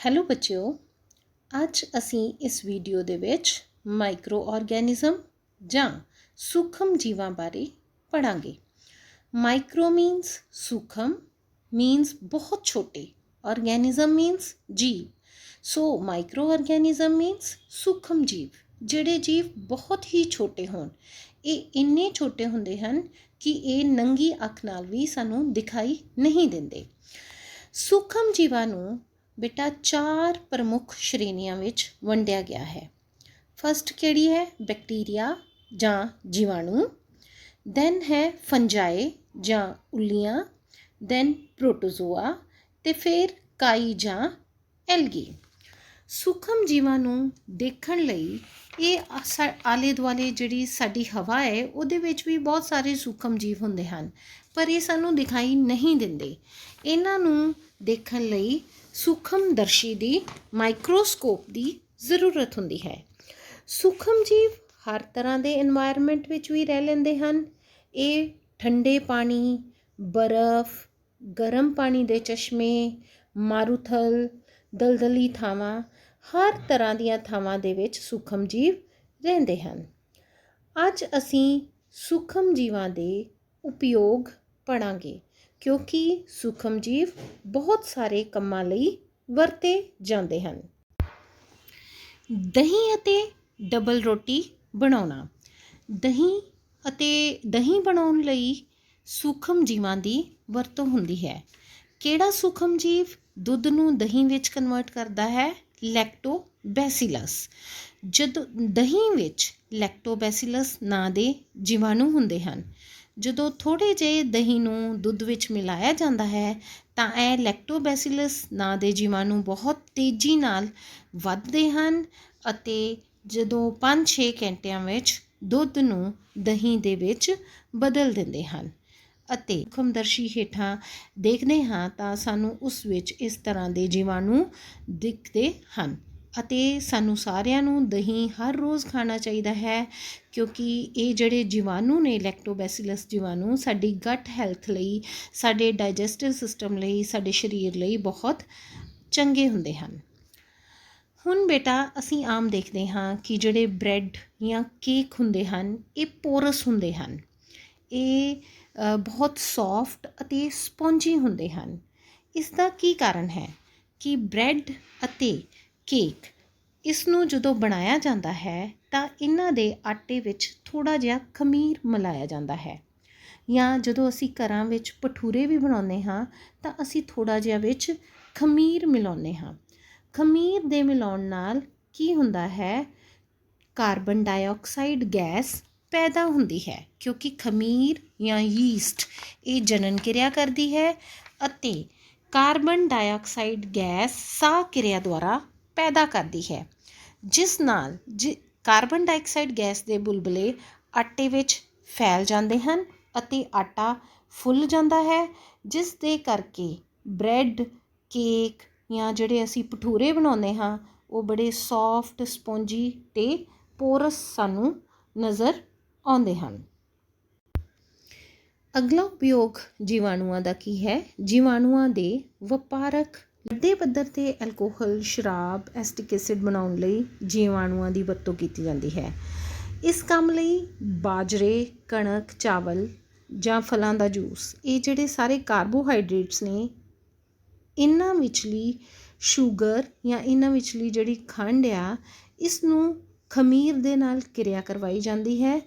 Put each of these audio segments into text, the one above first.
Hello ਬੱਚਿਓ, ਅੱਜ ਅਸੀਂ ਇਸ ਵੀਡੀਓ ਦੇ ਵਿੱਚ ਮਾਈਕਰੋ ਆਰਗੈਨਿਜ਼ਮ ਜਾਂ ਸੂਖਮ ਜੀਵਾਂ ਬਾਰੇ ਪੜ੍ਹਾਂਗੇ। ਮਾਈਕਰੋ ਮੀਨਸ ਸੂਖਮ, ਮੀਨਸ ਬਹੁਤ ਛੋਟੇ, ਆਰਗੈਨਿਜ਼ਮ ਮੀਨਸ ਜੀਵ। ਸੋ ਮਾਈਕਰੋ ਆਰਗੈਨਿਜ਼ਮ ਮੀਨਸ ਸੂਖਮ ਜੀਵ, ਜਿਹੜੇ ਜੀਵ ਬਹੁਤ ਹੀ ਛੋਟੇ ਹੋਣ। ਇਹ ਇੰਨੇ ਛੋਟੇ ਹੁੰਦੇ ਹਨ ਕਿ ਇਹ ਨੰਗੀ ਅੱਖ ਨਾਲ ਵੀ ਸਾਨੂੰ ਦਿਖਾਈ ਨਹੀਂ ਦਿੰਦੇ। ਸੂਖਮ ਜੀਵਾਂ ਨੂੰ ਬੇਟਾ 4 ਪ੍ਰਮੁੱਖ ਸ਼੍ਰੇਣੀਆਂ ਵਿੱਚ ਵੰਡਿਆ ਗਿਆ ਹੈ। ਫਸਟ ਕਿਹੜੀ ਹੈ? ਬੈਕਟੀਰੀਆ ਜਾਂ ਜੀਵਾਣੂ। ਦੈਨ ਹੈ ਫੰਜਾਈ ਜਾਂ ਉੱਲੀਆਂ। ਦੈਨ ਪ੍ਰੋਟੋਜ਼ੋਆ ਅਤੇ ਫਿਰ ਕਾਈ ਜਾਂ ਐਲਗੀ। ਸੂਖਮ ਜੀਵਾਂ ਨੂੰ ਦੇਖਣ ਲਈ ਇਹ ਆਲੇ ਦੁਆਲੇ ਜਿਹੜੀ ਸਾਡੀ ਹਵਾ ਹੈ ਉਹਦੇ ਵਿੱਚ ਵੀ ਬਹੁਤ ਸਾਰੇ ਸੂਖਮ ਜੀਵ ਹੁੰਦੇ ਹਨ, ਪਰ ਇਹ ਸਾਨੂੰ ਦਿਖਾਈ ਨਹੀਂ ਦਿੰਦੇ। ਇਹਨਾਂ ਨੂੰ ਦੇਖਣ ਲਈ ਸੂਖਮਦਰਸ਼ੀ ਦੀ ਮਾਈਕਰੋਸਕੋਪ ਦੀ ਜ਼ਰੂਰਤ ਹੁੰਦੀ ਹੈ। ਸੂਖਮ ਜੀਵ ਹਰ ਤਰ੍ਹਾਂ ਦੇ ਇਨਵਾਇਰਮੈਂਟ ਵਿੱਚ ਵੀ ਰਹਿ ਲੈਂਦੇ ਹਨ। ਇਹ ਠੰਡੇ ਪਾਣੀ, ਬਰਫ਼, ਗਰਮ ਪਾਣੀ ਦੇ ਚਸ਼ਮੇ, ਮਾਰੂਥਲ, ਦਲਦਲੀ ਥਾਵਾਂ, ਹਰ ਤਰ੍ਹਾਂ ਦੀਆਂ ਥਾਵਾਂ ਦੇ ਵਿੱਚ ਸੂਖਮ ਜੀਵ ਰਹਿੰਦੇ ਹਨ। ਅੱਜ ਅਸੀਂ ਸੂਖਮ ਜੀਵਾਂ ਦੇ ਉਪਯੋਗ ਪੜ੍ਹਾਂਗੇ, ਕਿਉਂਕਿ ਸੂਖਮ ਜੀਵ ਬਹੁਤ ਸਾਰੇ ਕੰਮਾਂ ਲਈ ਵਰਤੇ ਜਾਂਦੇ ਹਨ। ਦਹੀਂ ਅਤੇ ਡਬਲ ਰੋਟੀ ਬਣਾਉਣਾ। ਦਹੀਂ ਬਣਾਉਣ ਲਈ ਸੂਖਮ ਜੀਵਾਂ ਦੀ ਵਰਤੋਂ ਹੁੰਦੀ ਹੈ। ਕਿਹੜਾ ਸੂਖਮ ਜੀਵ ਦੁੱਧ ਨੂੰ ਦਹੀਂ ਵਿੱਚ ਕਨਵਰਟ ਕਰਦਾ ਹੈ? ਲੈਕਟੋਬੈਸੀਲਸ। ਜਦੋਂ ਦਹੀਂ ਵਿੱਚ ਲੈਕਟੋਬੈਸੀਲਸ ਨਾਂ ਦੇ ਜੀਵਾਣੂ ਹੁੰਦੇ ਹਨ। ਜਦੋਂ ਥੋੜ੍ਹੇ ਜਿਹੇ ਦਹੀਂ ਨੂੰ ਦੁੱਧ ਵਿੱਚ ਮਿਲਾਇਆ ਜਾਂਦਾ ਹੈ ਤਾਂ ਇਹ ਲੈਕਟੋਬੈਸੀਲਸ ਨਾਂ ਦੇ ਜੀਵਾਣੂ ਬਹੁਤ ਤੇਜ਼ੀ ਨਾਲ ਵੱਧਦੇ ਹਨ ਅਤੇ ਜਦੋਂ 5-6 ਘੰਟਿਆਂ ਵਿੱਚ ਦੁੱਧ ਨੂੰ ਦਹੀਂ ਦੇ ਵਿੱਚ ਬਦਲ ਦਿੰਦੇ ਹਨ ਅਤੇ ਸੂਖਮਦਰਸ਼ੀ ਹੇਠਾਂ ਦੇਖਦੇ ਹਾਂ ਤਾਂ ਸਾਨੂੰ ਉਸ ਵਿੱਚ ਇਸ ਤਰ੍ਹਾਂ ਦੇ ਜੀਵਾਣੂ ਦਿਖਦੇ ਹਨ। ਅਤੇ ਸਾਨੂੰ ਸਾਰਿਆਂ ਨੂੰ ਦਹੀਂ ਹਰ ਰੋਜ਼ ਖਾਣਾ ਚਾਹੀਦਾ ਹੈ, ਕਿਉਂਕਿ ਇਹ ਜਿਹੜੇ ਜੀਵਾਣੂ ਨੇ ਲੈਕਟੋਬੈਸੀਲਸ ਜੀਵਾਣੂ ਸਾਡੀ ਗਟ ਹੈਲਥ ਲਈ, ਸਾਡੇ ਡਾਈਜੈਸਟਿਵ ਸਿਸਟਮ ਲਈ, ਸਾਡੇ ਸਰੀਰ ਲਈ ਬਹੁਤ ਚੰਗੇ ਹੁੰਦੇ ਹਨ। ਹੁਣ ਬੇਟਾ ਅਸੀਂ ਆਮ ਦੇਖਦੇ ਹਾਂ ਕਿ ਜਿਹੜੇ ਬ੍ਰੈਡ ਜਾਂ ਕੇਕ ਹੁੰਦੇ ਹਨ ਇਹ ਪੋਰਸ ਹੁੰਦੇ ਹਨ। ਇਹ ਬਹੁਤ ਸੌਫਟ ਅਤੇ ਸਪੌਂਜੀ ਹੁੰਦੇ ਹਨ। ਇਸ ਦਾ ਕੀ ਕਾਰਨ ਹੈ ਕਿ ਬ੍ਰੈਡ ਅਤੇ ਕੇਕ, ਇਸ ਨੂੰ ਜਦੋਂ ਬਣਾਇਆ ਜਾਂਦਾ ਹੈ ਤਾਂ ਇਹਨਾਂ ਦੇ ਆਟੇ ਵਿੱਚ ਥੋੜ੍ਹਾ ਜਿਹਾ ਖਮੀਰ ਮਿਲਾਇਆ ਜਾਂਦਾ ਹੈ। ਜਾਂ ਜਦੋਂ ਅਸੀਂ ਘਰਾਂ ਵਿੱਚ ਭਟੂਰੇ ਵੀ ਬਣਾਉਂਦੇ ਹਾਂ ਤਾਂ ਅਸੀਂ ਥੋੜ੍ਹਾ ਜਿਹਾ ਵਿੱਚ ਖਮੀਰ ਮਿਲਾਉਂਦੇ ਹਾਂ। ਖਮੀਰ ਦੇ ਮਿਲਾਉਣ ਨਾਲ ਕੀ ਹੁੰਦਾ ਹੈ? ਕਾਰਬਨ ਡਾਈਆਕਸਾਈਡ ਗੈਸ ਪੈਦਾ ਹੁੰਦੀ ਹੈ, ਕਿਉਂਕਿ ਖਮੀਰ ਜਾਂ ਯੀਸਟ ਇਹ ਜਣਨ ਕਿਰਿਆ ਕਰਦੀ ਹੈ ਅਤੇ ਕਾਰਬਨ ਡਾਈਆਕਸਾਈਡ ਗੈਸ ਸਾਹ ਕਿਰਿਆ ਦੁਆਰਾ ਪੈਦਾ ਕਰਦੀ ਹੈ, ਜਿਸ ਨਾਲ ਕਾਰਬਨ ਡਾਈਆਕਸਾਈਡ ਗੈਸ ਦੇ ਬੁਲਬੁਲੇ ਆਟੇ ਵਿੱਚ ਫੈਲ ਜਾਂਦੇ ਹਨ ਅਤੇ ਆਟਾ ਫੁੱਲ ਜਾਂਦਾ ਹੈ, ਜਿਸ ਦੇ ਕਰਕੇ ਬ੍ਰੈਡ, ਕੇਕ ਜਾਂ ਜਿਹੜੇ ਅਸੀਂ ਭਟੂਰੇ ਬਣਾਉਂਦੇ ਹਾਂ ਉਹ ਬੜੇ ਸੌਫਟ, ਸਪੌਂਜੀ ਅਤੇ ਪੋਰਸ ਸਾਨੂੰ ਨਜ਼ਰ ਆਉਂਦੇ ਹਨ। ਅਗਲਾ ਉਪਯੋਗ ਜੀਵਾਣੂਆਂ ਦਾ ਕੀ ਹੈ? ਜੀਵਾਣੂਆਂ ਦੇ ਵਪਾਰਕ। ਵੱਡੇ ਪੱਧਰ 'ਤੇ ਐਲਕੋਹਲ, ਸ਼ਰਾਬ, ਐਸਟਿਕ ਐਸਿਡ ਬਣਾਉਣ ਲਈ ਜੀਵਾਣੂਆਂ ਦੀ ਵਰਤੋਂ ਕੀਤੀ ਜਾਂਦੀ ਹੈ। ਇਸ ਕੰਮ ਲਈ ਬਾਜਰੇ, ਕਣਕ, ਚਾਵਲ ਜਾਂ ਫਲਾਂ ਦਾ ਜੂਸ, ਇਹ ਜਿਹੜੇ ਸਾਰੇ ਕਾਰਬੋਹਾਈਡਰੇਟਸ ਨੇ, ਇਹਨਾਂ ਵਿਚਲੀ ਸ਼ੂਗਰ ਜਾਂ ਇਹਨਾਂ ਵਿਚਲੀ ਜਿਹੜੀ ਖੰਡ ਆ, ਇਸ ਨੂੰ ਖਮੀਰ ਦੇ ਨਾਲ ਕਿਰਿਆ ਕਰਵਾਈ ਜਾਂਦੀ ਹੈ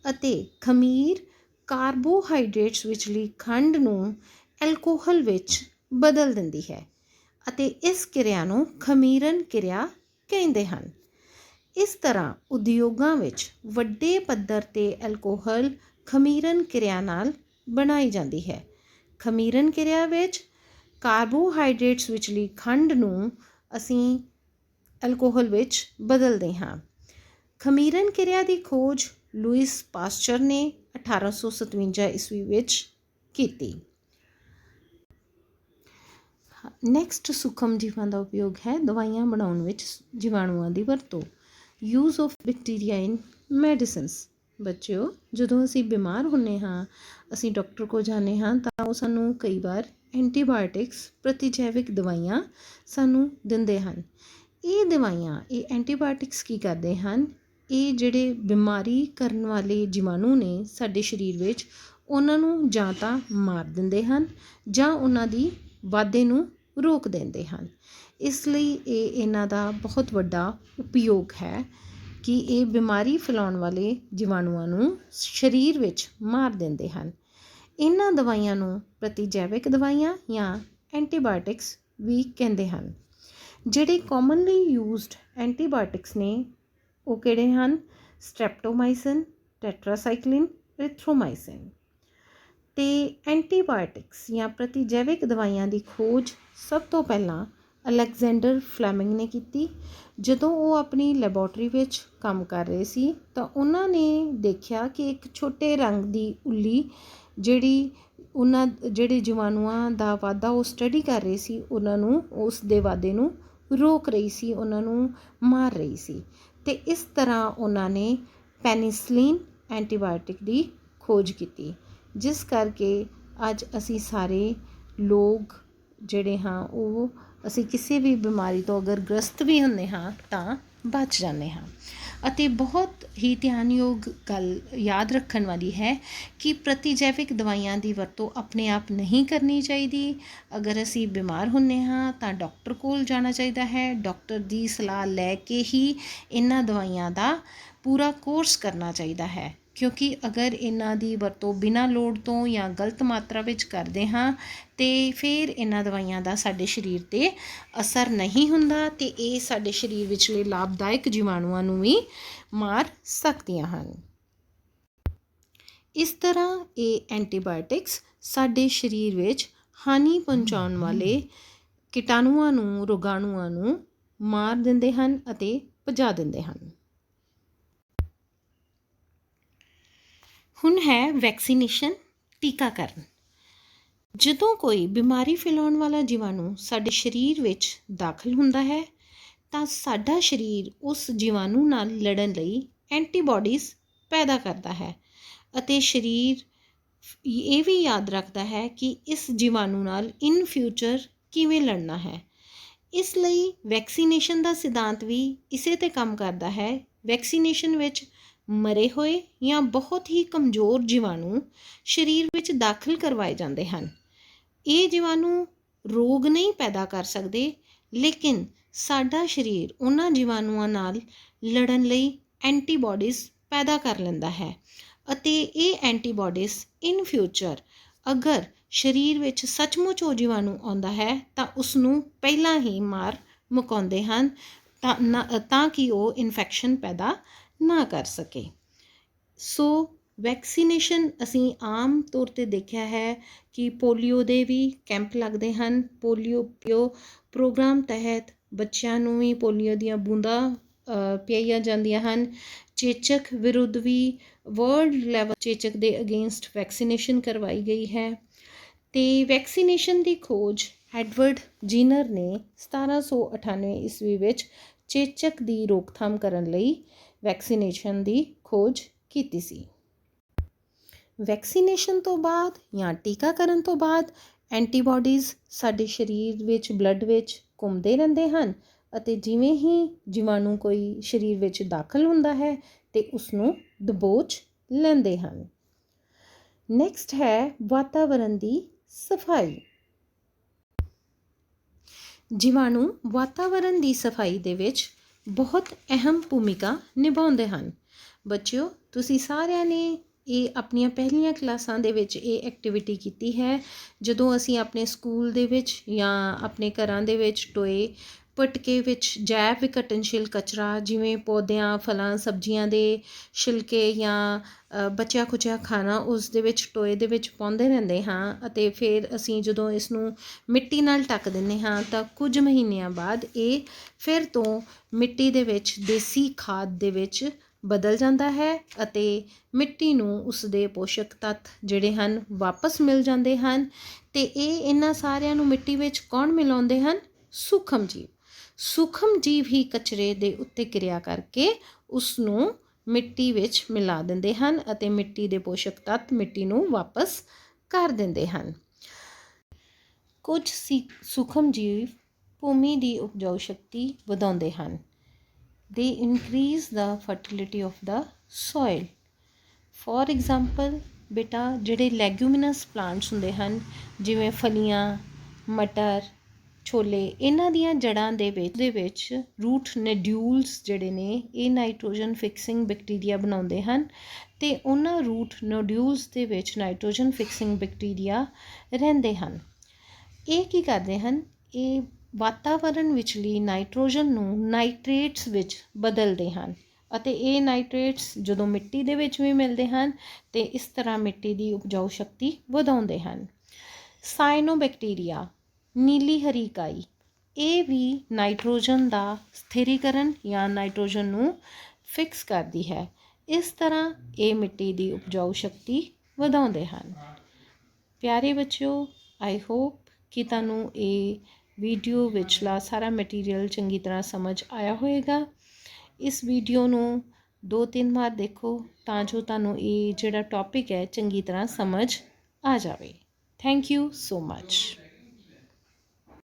ਅਤੇ ਖਮੀਰ ਕਾਰਬੋਹਾਈਡਰੇਟਸ ਵਿਚਲੀ ਖੰਡ ਨੂੰ ਐਲਕੋਹਲ ਵਿੱਚ ਬਦਲ ਦਿੰਦੀ ਹੈ ਅਤੇ ਇਸ ਕਿਰਿਆ ਨੂੰ ਖਮੀਰਨ ਕਿਰਿਆ ਕਹਿੰਦੇ ਹਨ। ਇਸ ਤਰ੍ਹਾਂ ਉਦਯੋਗਾਂ ਵਿੱਚ ਵੱਡੇ ਪੱਧਰ 'ਤੇ ਐਲਕੋਹਲ ਖਮੀਰਨ ਕਿਰਿਆ ਨਾਲ ਬਣਾਈ ਜਾਂਦੀ ਹੈ। ਖਮੀਰਨ ਕਿਰਿਆ ਵਿੱਚ ਕਾਰਬੋਹਾਈਡਰੇਟਸ ਵਿਚਲੀ ਖੰਡ ਨੂੰ ਅਸੀਂ ਐਲਕੋਹਲ ਵਿੱਚ ਬਦਲਦੇ ਹਾਂ। ਖਮੀਰਨ ਕਿਰਿਆ ਦੀ ਖੋਜ ਲੂਇਸ ਪਾਸਚਰ ਨੇ 1857 ਈਸਵੀ ਵਿੱਚ ਕੀਤੀ। ਨੈਕਸਟ ਸੂਖਮ ਜੀਵਾਂ ਦਾ ਉਪਯੋਗ ਹੈ ਦਵਾਈਆਂ ਬਣਾਉਣ ਵਿੱਚ ਜੀਵਾਣੂਆਂ ਦੀ ਵਰਤੋਂ। Use of bacteria in medicines. ਬੱਚਿਓ, ਜਦੋਂ ਅਸੀਂ ਬਿਮਾਰ ਹੁੰਦੇ ਹਾਂ, ਅਸੀਂ ਡਾਕਟਰ ਕੋਲ ਜਾਂਦੇ ਹਾਂ ਤਾਂ ਉਹ ਸਾਨੂੰ ਕਈ ਵਾਰ ਐਂਟੀਬਾਇਓਟਿਕਸ ਪ੍ਰਤੀਜੈਵਿਕ ਦਵਾਈਆਂ ਸਾਨੂੰ ਦਿੰਦੇ ਹਨ। ਇਹ ਦਵਾਈਆਂ, ਇਹ ਐਂਟੀਬਾਇਓਟਿਕਸ ਕੀ ਕਰਦੇ ਹਨ? ਇਹ ਜਿਹੜੇ ਬਿਮਾਰੀ ਕਰਨ ਵਾਲੇ ਜੀਵਾਣੂ ਨੇ ਸਾਡੇ ਸਰੀਰ ਵਿੱਚ, ਉਹਨਾਂ ਨੂੰ ਜਾਂ ਤਾਂ ਮਾਰ ਦਿੰਦੇ ਹਨ ਜਾਂ ਉਹਨਾਂ ਦੀ ਵਾਧੇ ਨੂੰ ਰੋਕ ਦਿੰਦੇ ਹਨ। ਇਸ ਲਈ ਇਹਨਾਂ ਦਾ ਬਹੁਤ ਵੱਡਾ ਉਪਯੋਗ ਹੈ ਕਿ ਇਹ ਬਿਮਾਰੀ ਫੈਲਾਉਣ ਵਾਲੇ ਜੀਵਾਣੂਆਂ ਨੂੰ ਸਰੀਰ ਵਿੱਚ ਮਾਰ ਦਿੰਦੇ ਹਨ। ਇਹਨਾਂ ਦਵਾਈਆਂ ਨੂੰ ਪ੍ਰਤੀਜੈਵਿਕ ਦਵਾਈਆਂ ਜਾਂ ਐਂਟੀਬਾਇਓਟਿਕਸ ਵੀ ਕਹਿੰਦੇ ਹਨ। ਜਿਹੜੇ ਕਾਮਨਲੀ ਯੂਜ਼ਡ ਐਂਟੀਬਾਇਓਟਿਕਸ ਨੇ ਉਹ ਕਿਹੜੇ ਹਨ? ਸਟ੍ਰੈਪਟੋਮਾਈਸਿਨ, ਟੈਟਰਾਸਾਈਕਲਿਨ, ਇਰੀਥਰੋਮਾਈਸਿਨ। ਅਤੇ ਐਂਟੀਬਾਇਓਟਿਕਸ ਜਾਂ ਪ੍ਰਤੀਜੈਵਿਕ ਦਵਾਈਆਂ ਦੀ ਖੋਜ ਸਭ ਤੋਂ ਪਹਿਲਾਂ ਅਲੈਗਜ਼ੈਂਡਰ ਫਲੈਮਿੰਗ ਨੇ ਕੀਤੀ। ਜਦੋਂ ਉਹ ਆਪਣੀ ਲੈਬੋਰਟਰੀ ਵਿੱਚ ਕੰਮ ਕਰ ਰਹੇ ਸੀ ਤਾਂ ਉਹਨਾਂ ਨੇ ਦੇਖਿਆ ਕਿ ਇੱਕ ਛੋਟੇ ਰੰਗ ਦੀ ਉੱਲੀ ਜਿਹੜੇ ਜੀਵਾਣੂਆਂ ਦਾ ਵਾਧਾ ਉਹ ਸਟੱਡੀ ਕਰ ਰਹੇ ਸੀ, ਉਹਨਾਂ ਨੂੰ, ਉਸ ਦੇ ਵਾਧੇ ਨੂੰ ਰੋਕ ਰਹੀ ਸੀ, ਉਹਨਾਂ ਨੂੰ ਮਾਰ ਰਹੀ ਸੀ। ਅਤੇ ਇਸ ਤਰ੍ਹਾਂ ਉਹਨਾਂ ਨੇ ਪੈਨੀਸਿਲਿਨ ਐਂਟੀਬਾਇਓਟਿਕ ਦੀ ਖੋਜ ਕੀਤੀ, ਜਿਸ ਕਰਕੇ ਅੱਜ ਅਸੀਂ ਸਾਰੇ ਲੋਕ ਜਿਹੜੇ ਹਾਂ ਉਹ ਅਸੀਂ ਕਿਸੇ ਵੀ ਬਿਮਾਰੀ ਤੋਂ ਅਗਰ ਗ੍ਰਸਤ ਵੀ ਹੁੰਦੇ ਹਾਂ ਤਾਂ ਬਚ ਜਾਂਦੇ ਹਾਂ। ਅਤੇ ਬਹੁਤ ਹੀ ਧਿਆਨਯੋਗ ਗੱਲ ਯਾਦ ਰੱਖਣ ਵਾਲੀ ਹੈ ਕਿ ਪ੍ਰਤੀਜੈਵਿਕ ਦਵਾਈਆਂ ਦੀ ਵਰਤੋਂ ਆਪਣੇ ਆਪ ਨਹੀਂ ਕਰਨੀ ਚਾਹੀਦੀ। ਅਗਰ ਅਸੀਂ ਬਿਮਾਰ ਹੁੰਦੇ ਹਾਂ ਤਾਂ ਡਾਕਟਰ ਕੋਲ ਜਾਣਾ ਚਾਹੀਦਾ ਹੈ। ਡਾਕਟਰ ਦੀ ਸਲਾਹ ਲੈ ਕੇ ਹੀ ਇਹਨਾਂ ਦਵਾਈਆਂ ਦਾ ਪੂਰਾ ਕੋਰਸ ਕਰਨਾ ਚਾਹੀਦਾ ਹੈ, ਕਿਉਂਕਿ ਅਗਰ ਇਹਨਾਂ ਦੀ ਵਰਤੋਂ ਬਿਨਾਂ ਲੋੜ ਤੋਂ ਜਾਂ ਗਲਤ ਮਾਤਰਾ ਵਿੱਚ ਕਰਦੇ ਹਾਂ ਅਤੇ ਫਿਰ ਇਹਨਾਂ ਦਵਾਈਆਂ ਦਾ ਸਾਡੇ ਸਰੀਰ 'ਤੇ ਅਸਰ ਨਹੀਂ ਹੁੰਦਾ ਅਤੇ ਇਹ ਸਾਡੇ ਸਰੀਰ ਵਿਚਲੇ ਲਾਭਦਾਇਕ ਜੀਵਾਣੂਆਂ ਨੂੰ ਵੀ ਮਾਰ ਸਕਦੀਆਂ ਹਨ। ਇਸ ਤਰ੍ਹਾਂ ਇਹ ਐਂਟੀਬਾਇਓਟਿਕਸ ਸਾਡੇ ਸਰੀਰ ਵਿੱਚ ਹਾਨੀ ਪਹੁੰਚਾਉਣ ਵਾਲੇ ਕੀਟਾਣੂਆਂ ਨੂੰ, ਰੋਗਾਣੂਆਂ ਨੂੰ ਮਾਰ ਦਿੰਦੇ ਹਨ ਅਤੇ ਭਜਾ ਦਿੰਦੇ ਹਨ। ਹੁਣ ਹੈ ਵੈਕਸੀਨੇਸ਼ਨ, ਟੀਕਾਕਰਨ। ਜਦੋਂ ਕੋਈ ਬਿਮਾਰੀ ਫੈਲਾਉਣ ਵਾਲਾ ਜੀਵਾਣੂ ਸਾਡੇ ਸਰੀਰ ਵਿੱਚ ਦਾਖਲ ਹੁੰਦਾ ਹੈ ਤਾਂ ਸਾਡਾ ਸਰੀਰ ਉਸ ਜੀਵਾਣੂ ਨਾਲ ਲੜਨ ਲਈ ਐਂਟੀਬਾਡੀਜ਼ ਪੈਦਾ ਕਰਦਾ ਹੈ ਅਤੇ ਸਰੀਰ ਇਹ ਵੀ ਯਾਦ ਰੱਖਦਾ ਹੈ ਕਿ ਇਸ ਜੀਵਾਣੂ ਨਾਲ ਇਨ ਫਿਊਚਰ ਕਿਵੇਂ ਲੜਨਾ ਹੈ। ਇਸ ਲਈ ਵੈਕਸੀਨੇਸ਼ਨ ਦਾ ਸਿਧਾਂਤ ਵੀ ਇਸੇ 'ਤੇ ਕੰਮ ਕਰਦਾ ਹੈ। ਵੈਕਸੀਨੇਸ਼ਨ ਵਿੱਚ ਮਰੇ ਹੋਏ ਜਾਂ ਬਹੁਤ ਹੀ ਕਮਜ਼ੋਰ ਜੀਵਾਣੂ ਸਰੀਰ ਵਿੱਚ ਦਾਖਲ ਕਰਵਾਏ ਜਾਂਦੇ ਹਨ। ਇਹ ਜੀਵਾਣੂ ਰੋਗ ਨਹੀਂ ਪੈਦਾ ਕਰ ਸਕਦੇ, ਲੇਕਿਨ ਸਾਡਾ ਸਰੀਰ ਉਹਨਾਂ ਜੀਵਾਣੂਆਂ ਨਾਲ ਲੜਨ ਲਈ ਐਂਟੀਬਾਡੀਜ਼ ਪੈਦਾ ਕਰ ਲੈਂਦਾ ਹੈ ਅਤੇ ਇਹ ਐਂਟੀਬਾਡੀਜ਼ ਇਨ ਫਿਊਚਰ ਅਗਰ ਸਰੀਰ ਵਿੱਚ ਸੱਚਮੁੱਚ ਉਹ ਜੀਵਾਣੂ ਆਉਂਦਾ ਹੈ ਤਾਂ ਉਸਨੂੰ ਪਹਿਲਾਂ ਹੀ ਮਾਰ ਮੁਕਾਉਂਦੇ ਹਨ ਤਾਂ ਕਿ ਉਹ ਇਨਫੈਕਸ਼ਨ ਪੈਦਾ ਨਾ ਕਰ ਸਕੇ। ਸੋ ਵੈਕਸੀਨੇਸ਼ਨ ਅਸੀਂ ਆਮ ਤੌਰ 'ਤੇ ਦੇਖਿਆ ਹੈ ਕਿ ਪੋਲੀਓ ਦੇ ਵੀ ਕੈਂਪ ਲੱਗਦੇ ਹਨ। ਪੋਲੀਓ ਪ੍ਰੋਗਰਾਮ ਤਹਿਤ ਬੱਚਿਆਂ ਨੂੰ ਵੀ ਪੋਲੀਓ ਦੀਆਂ ਬੂੰਦਾਂ ਪਿਆਈਆਂ ਜਾਂਦੀਆਂ ਹਨ। ਚੇਚਕ ਵਿਰੁੱਧ ਵੀ ਵਰਲਡ ਲੈਵਲ ਚੇਚਕ ਦੇ ਅਗੇਂਸਟ ਵੈਕਸੀਨੇਸ਼ਨ ਕਰਵਾਈ ਗਈ ਹੈ। ਅਤੇ ਵੈਕਸੀਨੇਸ਼ਨ ਦੀ ਖੋਜ ਐਡਵਰਡ ਜੀਨਰ ਨੇ 1798 ਈਸਵੀ ਵਿੱਚ ਚੇਚਕ ਦੀ ਰੋਕਥਾਮ ਕਰਨ ਲਈ ਵੈਕਸੀਨੇਸ਼ਨ ਦੀ ਖੋਜ ਕੀਤੀ ਸੀ। ਵੈਕਸੀਨੇਸ਼ਨ ਤੋਂ ਬਾਅਦ ਜਾਂ ਟੀਕਾਕਰਨ ਤੋਂ ਬਾਅਦ ਐਂਟੀਬਾਡੀਜ਼ ਸਾਡੇ ਸਰੀਰ ਵਿੱਚ, ਬਲੱਡ ਵਿੱਚ ਘੁੰਮਦੇ ਰਹਿੰਦੇ ਹਨ ਅਤੇ ਜਿਵੇਂ ਹੀ ਜੀਵਾਣੂ ਕੋਈ ਸਰੀਰ ਵਿੱਚ ਦਾਖਲ ਹੁੰਦਾ ਹੈ ਅਤੇ ਉਸਨੂੰ ਦਬੋਚ ਲੈਂਦੇ ਹਨ। ਨੈਕਸਟ ਹੈ ਵਾਤਾਵਰਨ ਦੀ ਸਫਾਈ। ਜੀਵਾਣੂ ਵਾਤਾਵਰਨ ਦੀ ਸਫਾਈ ਦੇ ਵਿੱਚ ਬਹੁਤ ਅਹਿਮ ਭੂਮਿਕਾ ਨਿਭਾਉਂਦੇ ਹਨ। ਬੱਚਿਓ, ਤੁਸੀਂ ਸਾਰਿਆਂ ਨੇ ਇਹ ਆਪਣੀਆਂ ਪਹਿਲੀਆਂ ਕਲਾਸਾਂ ਦੇ ਵਿੱਚ ਇਹ ਐਕਟੀਵਿਟੀ ਕੀਤੀ ਹੈ। ਜਦੋਂ ਅਸੀਂ ਆਪਣੇ ਸਕੂਲ ਦੇ ਵਿੱਚ ਜਾਂ ਆਪਣੇ ਘਰਾਂ ਦੇ ਵਿੱਚ ਟੋਏ ਪਟਕੇ ਵਿੱਚ ਜੈਵ ਵਿਘਟਨਸ਼ੀਲ ਕਚਰਾ, ਜਿਵੇਂ ਪੌਦਿਆਂ, ਫਲਾਂ, ਸਬਜ਼ੀਆਂ ਦੇ ਛਿਲਕੇ ਜਾਂ ਬਚਿਆ ਖੁਚਿਆ ਖਾਣਾ ਉਸ ਦੇ ਵਿੱਚ ਟੋਏ ਦੇ ਵਿੱਚ ਪਾਉਂਦੇ ਰਹਿੰਦੇ ਹਾਂ ਅਤੇ ਫਿਰ ਅਸੀਂ ਜਦੋਂ ਇਸ ਨੂੰ ਮਿੱਟੀ ਨਾਲ ਢੱਕ ਦਿੰਦੇ ਹਾਂ ਤਾਂ ਕੁਝ ਮਹੀਨਿਆਂ ਬਾਅਦ ਇਹ ਫਿਰ ਤੋਂ ਮਿੱਟੀ ਦੇ ਵਿੱਚ ਦੇਸੀ ਖਾਦ ਦੇ ਵਿੱਚ ਬਦਲ ਜਾਂਦਾ ਹੈ ਅਤੇ ਮਿੱਟੀ ਨੂੰ ਉਸ ਦੇ ਪੋਸ਼ਕ ਤੱਤ ਜਿਹੜੇ ਹਨ ਵਾਪਸ ਮਿਲ ਜਾਂਦੇ ਹਨ। ਅਤੇ ਇਹਨਾਂ ਸਾਰਿਆਂ ਨੂੰ ਮਿੱਟੀ ਵਿੱਚ ਕੌਣ ਮਿਲਾਉਂਦੇ ਹਨ? ਸੂਖਮ ਜੀਵ। ਸੂਖਮ ਜੀਵ ਹੀ ਕਚਰੇ ਦੇ ਉੱਤੇ ਕਿਰਿਆ ਕਰਕੇ ਉਸ ਨੂੰ ਮਿੱਟੀ ਵਿੱਚ ਮਿਲਾ ਦਿੰਦੇ ਹਨ ਅਤੇ ਮਿੱਟੀ ਦੇ ਪੋਸ਼ਕ ਤੱਤ ਮਿੱਟੀ ਨੂੰ ਵਾਪਸ ਕਰ ਦਿੰਦੇ ਹਨ। ਕੁਝ ਸੂਖਮ ਜੀਵ ਭੂਮੀ ਦੀ ਉਪਜਾਊ ਸ਼ਕਤੀ ਵਧਾਉਂਦੇ ਹਨ। ਦੇ increase the fertility of the soil. For example ਬੇਟਾ ਜਿਹੜੇ ਲੈਗੂਮੀਨਸ ਪਲਾਂਟਸ ਹੁੰਦੇ ਹਨ, ਜਿਵੇਂ ਫਲੀਆਂ, ਮਟਰ, ਛੋਲੇ, ਇਹਨਾਂ ਦੀਆਂ ਜੜ੍ਹਾਂ ਦੇ ਵਿੱਚ ਰੂਟ ਨੋਡਿਊਲਸ ਜਿਹੜੇ ਨੇ ਇਹ ਨਾਈਟ੍ਰੋਜਨ ਫਿਕਸਿੰਗ ਬੈਕਟੀਰੀਆ ਬਣਾਉਂਦੇ ਹਨ ਅਤੇ ਉਹਨਾਂ ਰੂਟ ਨੋਡਿਊਲਸ ਦੇ ਵਿੱਚ ਨਾਈਟ੍ਰੋਜਨ ਫਿਕਸਿੰਗ ਬੈਕਟੀਰੀਆ ਰਹਿੰਦੇ ਹਨ। ਇਹ ਕੀ ਕਰਦੇ ਹਨ? ਇਹ ਵਾਤਾਵਰਨ ਵਿਚਲੀ ਨਾਈਟ੍ਰੋਜਨ ਨੂੰ ਨਾਈਟ੍ਰੇਟਸ ਵਿੱਚ ਬਦਲਦੇ ਹਨ ਅਤੇ ਇਹ ਨਾਈਟ੍ਰੇਟਸ ਜਦੋਂ ਮਿੱਟੀ ਦੇ ਵਿੱਚ ਵੀ ਮਿਲਦੇ ਹਨ ਅਤੇ ਇਸ ਤਰ੍ਹਾਂ ਮਿੱਟੀ ਦੀ ਉਪਜਾਊ ਸ਼ਕਤੀ ਵਧਾਉਂਦੇ ਹਨ। ਸਾਇਨੋਬੈਕਟੀਰੀਆ, ਨੀਲੀ ਹਰੀ ਇਕਾਈ, ਇਹ ਵੀ ਨਾਈਟ੍ਰੋਜਨ ਦਾ ਸਥਿਰੀਕਰਨ ਜਾਂ ਨਾਈਟ੍ਰੋਜਨ ਨੂੰ ਫਿਕਸ ਕਰਦੀ ਹੈ। ਇਸ ਤਰ੍ਹਾਂ ਇਹ ਮਿੱਟੀ ਦੀ ਉਪਜਾਊ ਸ਼ਕਤੀ ਵਧਾਉਂਦੇ ਹਨ। ਪਿਆਰੇ ਬੱਚਿਓ, ਆਈ ਹੋਪ ਕਿ ਤੁਹਾਨੂੰ ਇਹ ਵੀਡੀਓ ਵਿਚਲਾ ਸਾਰਾ ਮਟੀਰੀਅਲ ਚੰਗੀ ਤਰ੍ਹਾਂ ਸਮਝ ਆਇਆ ਹੋਵੇਗਾ। ਇਸ ਵੀਡੀਓ ਨੂੰ 2-3 ਵਾਰ ਦੇਖੋ ਤਾਂ ਜੋ ਤੁਹਾਨੂੰ ਇਹ ਜਿਹੜਾ ਟੌਪਿਕ ਹੈ ਚੰਗੀ ਤਰ੍ਹਾਂ ਸਮਝ ਆ ਜਾਵੇ। Thank you so much.